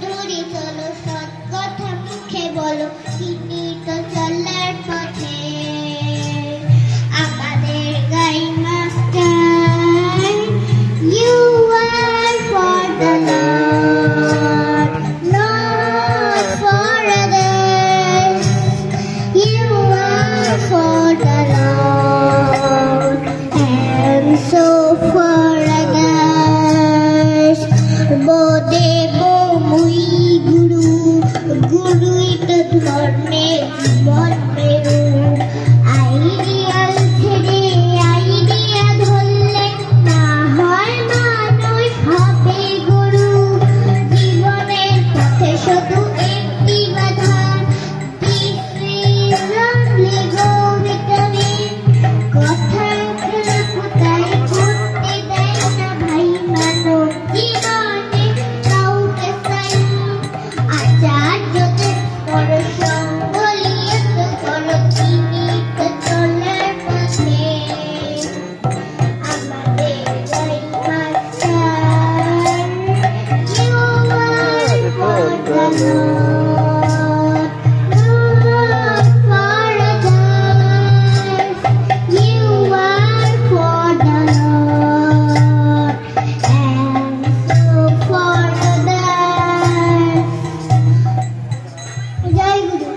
দূরে চলো, সৎ কথা মুখে বলো, তিনি তো চলার পথে। আমাদের গাই master, you are for the Lord, not for others. You are for the Lord, and so for others. Bodhe bo mui guru, guru ito dharme জীবন মেরু। আইডিয়াল ছেড়ে আইডিয়া ধরলে না হয় মানুষ হবে গুরু। জীবনের পথে শুধু একটি বাধা, this is only go vitamin। কথায় খেলা কোথায় করতে দেয় না ভাই মানব জীবনে কাউকে চাই। আচার্যদের করো সঙ্গ নিয়ে তো করো, তিনি তো চলার পথে। আমাদের গাই master, you are for the Lord, not for others. You are for the Lord, and so for others. জয় গুরু।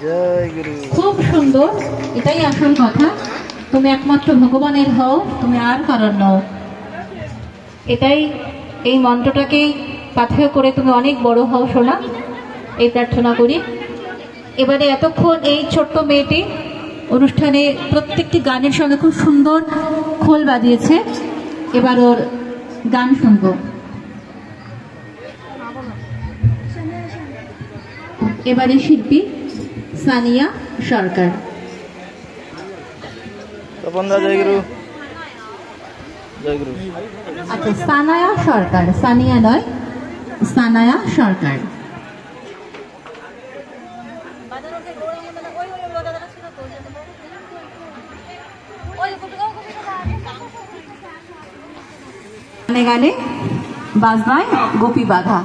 জয় গুরু। খুব সুন্দর, এটাই আসল কথা। তুমি একমাত্র ভগবানের হও, তুমি আর কারণ নও। এটাই, এই মন্ত্রটাকেই পাথেয় করে তুমি অনেক বড় হও সোনা, এই প্রার্থনা করি। এবারে এতক্ষণ এই ছোট্ট মেয়েটি অনুষ্ঠানে প্রত্যেকটি গানের সঙ্গে খুব সুন্দর খোল বাজিয়েছে। এবার ওর গান শুনবো। এবারে শিল্পী সানিয়া সরকার। তপন দা জয় গুরু। জয় গুরু। আচ্ছা, সানায়া সরকার, সানিয়া নয়, সানায়া সরকার। গানে গানে বাজনায় গোপী বাধা।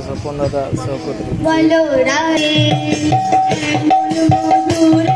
তপন দাদা সহকর্মী। বলো রাগে মন মধুর